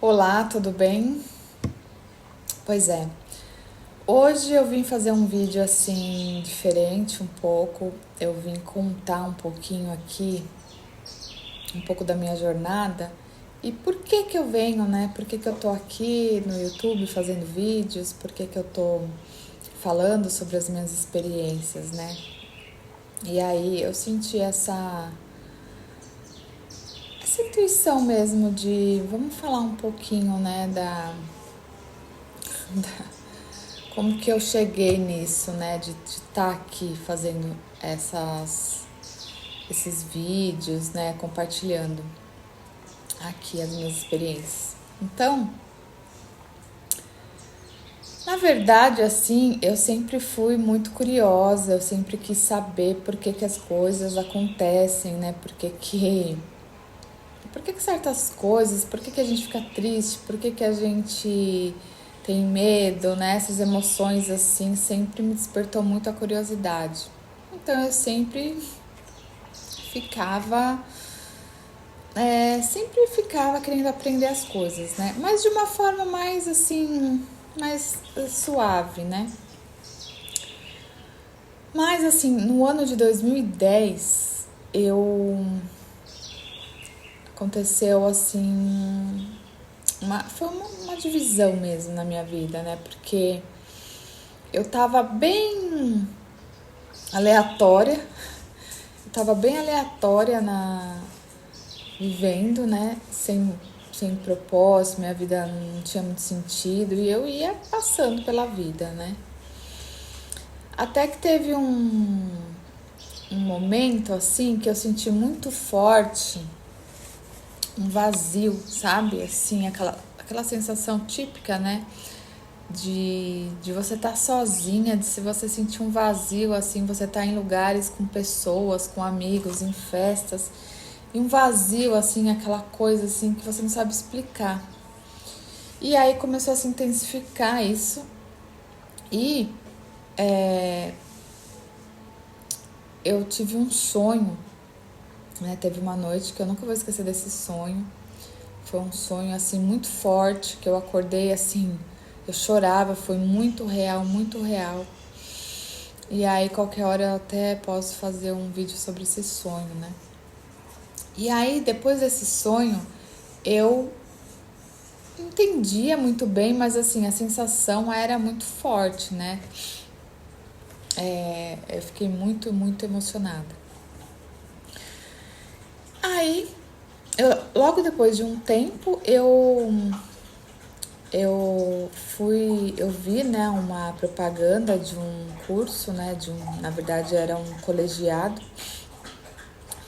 Olá, tudo bem? Pois é, hoje eu vim fazer um vídeo assim diferente um pouco. Eu vim contar um pouquinho aqui, um pouco da minha jornada e por que que eu venho, né? Por que que eu tô aqui no YouTube fazendo vídeos? Por que que eu tô falando sobre as minhas experiências, né? E aí eu senti essa intuição mesmo de vamos falar um pouquinho, né, como que eu cheguei nisso, né? De estar aqui fazendo esses vídeos, né? Compartilhando aqui as minhas experiências. Então, na verdade, assim, eu sempre fui muito curiosa, eu sempre quis saber por que que as coisas acontecem, né? Por que que certas coisas, por que que a gente fica triste, por que que a gente tem medo, né? Essas emoções assim sempre me despertou muito a curiosidade. Então eu ficava, sempre ficava querendo aprender as coisas, né? Mas de uma forma mais assim, mais suave, né? Mas assim, no ano de 2010, aconteceu assim, foi uma divisão mesmo na minha vida, né? Porque eu tava bem aleatória, vivendo, né? Sem propósito, minha vida não tinha muito sentido e eu ia passando pela vida, né? Até que teve um momento assim que eu senti muito forte um vazio, sabe? Assim, aquela sensação típica, né? De você estar sozinha, de se você sentir um vazio, assim, você tá em lugares com pessoas, com amigos, em festas, e um vazio, assim, aquela coisa, assim, que você não sabe explicar. E aí começou a se intensificar isso, e eu tive um sonho, né? Teve uma noite que eu nunca vou esquecer desse sonho. Foi um sonho, assim, muito forte, que eu acordei, assim, eu chorava, foi muito real, muito real. E aí, qualquer hora eu até posso fazer um vídeo sobre esse sonho, né? E aí, depois desse sonho, eu entendia muito bem, mas assim, a sensação era muito forte, né? Eu fiquei muito, muito emocionada. Aí, logo depois de um tempo, eu vi, né, uma propaganda de um curso, né, na verdade era um colegiado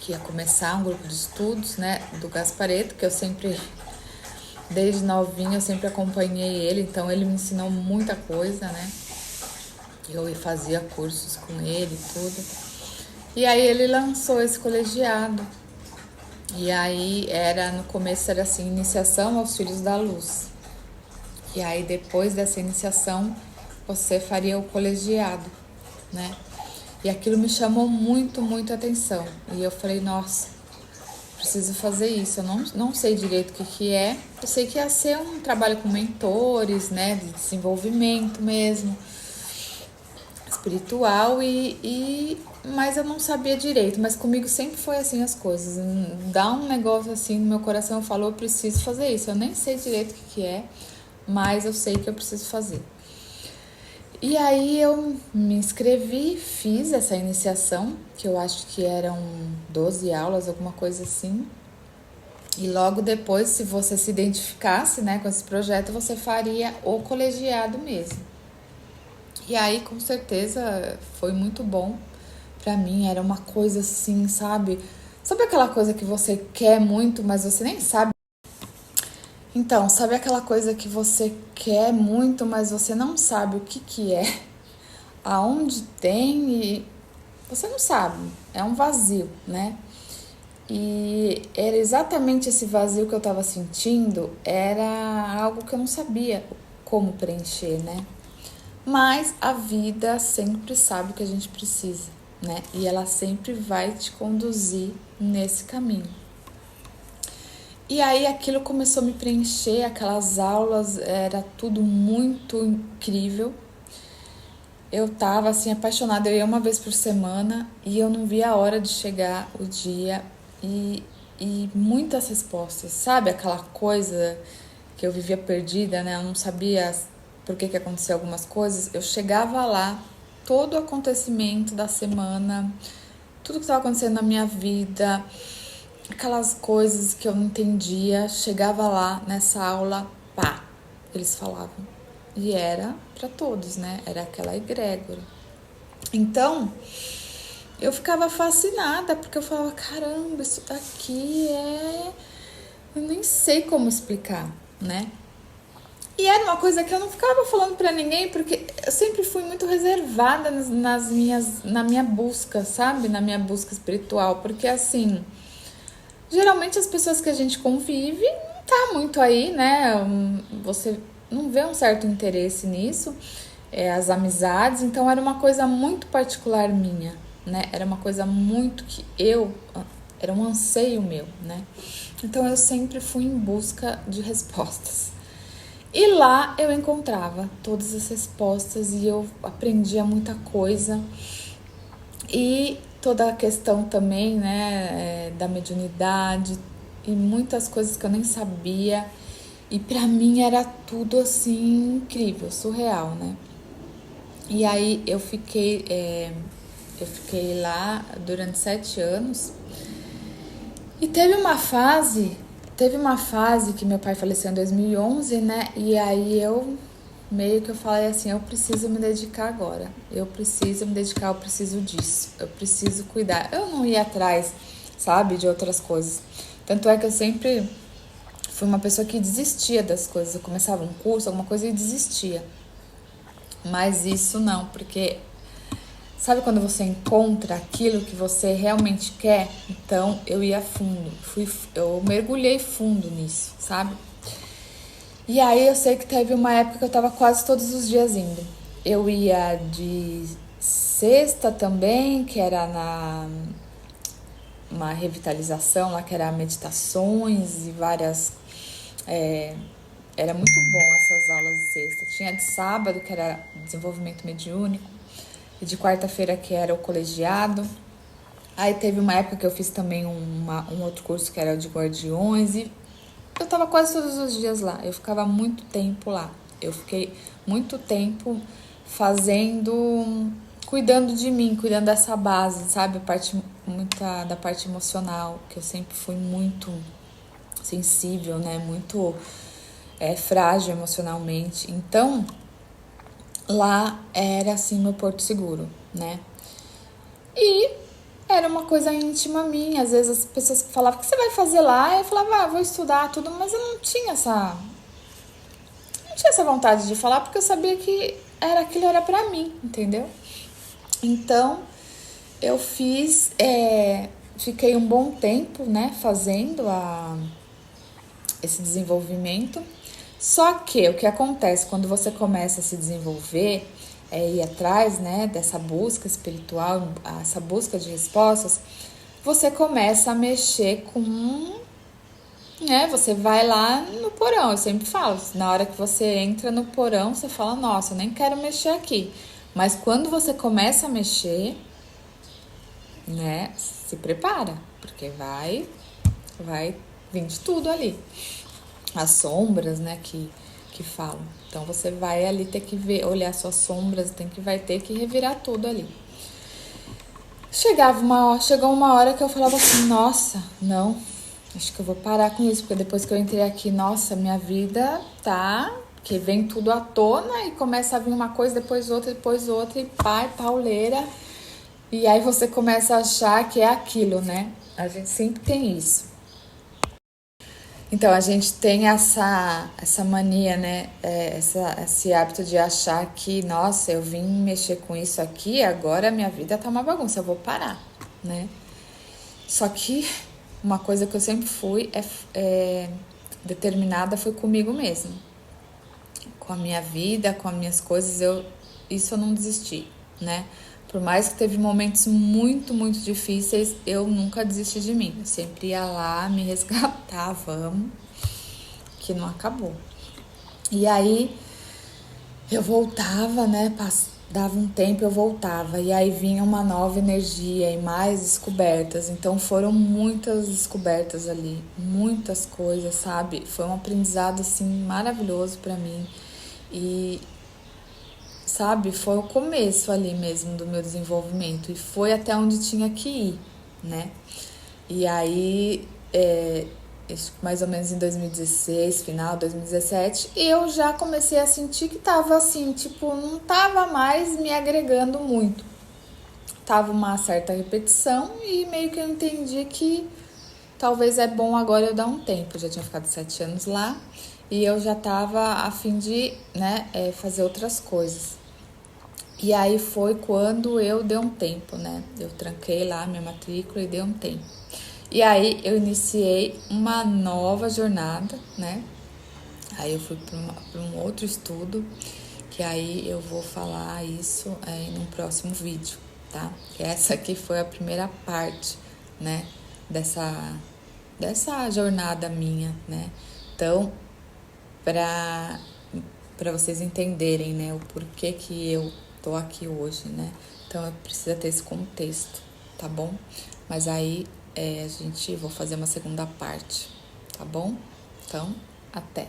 que ia começar um grupo de estudos, né, do Gasparetto, que eu sempre, desde novinha, eu sempre acompanhei ele, então ele me ensinou muita coisa, né, eu fazia cursos com ele e tudo. E aí ele lançou esse colegiado, e aí no começo era assim, iniciação aos Filhos da Luz. E aí depois dessa iniciação, você faria o colegiado, né? E aquilo me chamou muito, muito atenção. E eu falei, nossa, preciso fazer isso. Eu não sei direito o que é. Eu sei que ia ser um trabalho com mentores, né? De desenvolvimento mesmo, espiritual mas eu não sabia direito. Mas comigo sempre foi assim as coisas. Dá um negócio assim no meu coração, eu falo, eu preciso fazer isso. Eu nem sei direito o que é, mas eu sei que eu preciso fazer. E aí eu me inscrevi, fiz essa iniciação, que eu acho que eram 12 aulas, alguma coisa assim. E logo depois, se você se identificasse, né, com esse projeto, você faria o colegiado mesmo. E aí, com certeza, foi muito bom pra mim. Era uma coisa assim, sabe? Sabe aquela coisa que você quer muito, mas você nem sabe? Então, sabe aquela coisa que você quer muito, mas você não sabe o que que é? Aonde tem e você não sabe, é um vazio, né? E era exatamente esse vazio que eu tava sentindo, era algo que eu não sabia como preencher, né? Mas a vida sempre sabe o que a gente precisa, né? E ela sempre vai te conduzir nesse caminho. E aí aquilo começou a me preencher, aquelas aulas, era tudo muito incrível. Eu tava assim apaixonada, eu ia uma vez por semana e eu não via a hora de chegar o dia e, e muitas respostas, sabe? Aquela coisa que eu vivia perdida, né? Eu não sabia por que acontecia algumas coisas. Eu chegava lá, todo o acontecimento da semana, tudo que estava acontecendo na minha vida, aquelas coisas que eu não entendia, chegava lá nessa aula, pá, eles falavam. E era para todos, né? Era aquela egrégora. Então, eu ficava fascinada, porque eu falava, caramba, isso daqui é... Eu nem sei como explicar, né? E era uma coisa que eu não ficava falando pra ninguém, porque eu sempre fui muito reservada na minha busca, sabe? Na minha busca espiritual, porque assim, geralmente as pessoas que a gente convive não tá muito aí, né? Você não vê um certo interesse nisso, as amizades, então era uma coisa muito particular minha, né? Era uma coisa muito que era um anseio meu, né? Então eu sempre fui em busca de respostas. E lá eu encontrava todas as respostas e eu aprendia muita coisa. E toda a questão também, né, da mediunidade e muitas coisas que eu nem sabia. E pra mim era tudo assim incrível, surreal, né? E aí eu fiquei lá durante 7 anos. E teve uma fase que meu pai faleceu em 2011, né? E aí eu meio que eu falei assim, eu preciso me dedicar agora. Eu preciso me dedicar, eu preciso disso. Eu preciso cuidar. Eu não ia atrás, sabe, de outras coisas. Tanto é que eu sempre fui uma pessoa que desistia das coisas. Eu começava um curso, alguma coisa e desistia. Mas isso não, porque sabe quando você encontra aquilo que você realmente quer? Então eu ia fundo, eu mergulhei fundo nisso, sabe? E aí eu sei que teve uma época que eu tava quase todos os dias indo. Eu ia de sexta também, que era uma revitalização lá, que era meditações e várias. Era muito bom essas aulas de sexta. Tinha de sábado, que era desenvolvimento mediúnico, e de quarta-feira, que era o colegiado. Aí teve uma época que eu fiz também um outro curso que era o de guardiões e eu tava quase todos os dias lá. Eu ficava muito tempo lá. Eu fiquei muito tempo cuidando de mim, cuidando dessa base, sabe? Muita da parte emocional, que eu sempre fui muito sensível, né? Muito frágil emocionalmente. Então, lá era assim meu porto seguro, né? E era uma coisa íntima minha. Às vezes as pessoas falavam, o que você vai fazer lá? Eu falava, vou estudar tudo, mas eu não tinha essa vontade de falar, porque eu sabia que aquilo era pra mim, entendeu? Então, eu fiquei um bom tempo, né, fazendo esse desenvolvimento. Só que o que acontece quando você começa a se desenvolver, ir atrás, né, dessa busca espiritual, essa busca de respostas, você começa a mexer né, você vai lá no porão, eu sempre falo, na hora que você entra no porão, você fala, nossa, eu nem quero mexer aqui. Mas quando você começa a mexer, né, se prepara, porque vai vir de tudo ali. As sombras, né, que falam. Então você vai ali ter que olhar suas sombras, vai ter que revirar tudo ali. Chegou uma hora que eu falava assim, nossa, não, acho que eu vou parar com isso, porque depois que eu entrei aqui, nossa, minha vida tá, que vem tudo à tona e começa a vir uma coisa, depois outra, e pauleira. E aí você começa a achar que é aquilo, né? A gente sempre tem isso. Então, a gente tem essa mania, né? Esse hábito de achar que, nossa, eu vim mexer com isso aqui, agora minha vida tá uma bagunça, eu vou parar, né? Só que uma coisa que eu sempre fui determinada foi comigo mesma. Com a minha vida, com as minhas coisas, isso eu não desisti, né? Por mais que teve momentos muito, muito difíceis, eu nunca desisti de mim. Eu sempre ia lá, me resgatar, vamos, que não acabou. E aí eu voltava, né? Dava um tempo, eu voltava. E aí vinha uma nova energia e mais descobertas. Então foram muitas descobertas ali, muitas coisas, sabe? Foi um aprendizado assim maravilhoso pra mim. E sabe, foi o começo ali mesmo do meu desenvolvimento e foi até onde tinha que ir, né? E aí, mais ou menos em 2016, final de 2017, eu já comecei a sentir que tava assim, tipo, não tava mais me agregando muito. Tava uma certa repetição e meio que eu entendi que talvez é bom agora eu dar um tempo. Eu já tinha ficado 7 anos lá e eu já tava a fim de, né, fazer outras coisas. E aí foi quando eu dei um tempo, né? Eu tranquei lá minha matrícula e dei um tempo. E aí eu iniciei uma nova jornada, né? Aí eu fui para um outro estudo, que aí eu vou falar isso num próximo vídeo, tá? Que essa aqui foi a primeira parte, né? Dessa jornada minha, né? Então, para vocês entenderem, né, o porquê que eu tô aqui hoje, né? Então eu preciso ter esse contexto, tá bom? Mas aí vou fazer uma segunda parte, tá bom? Então, até!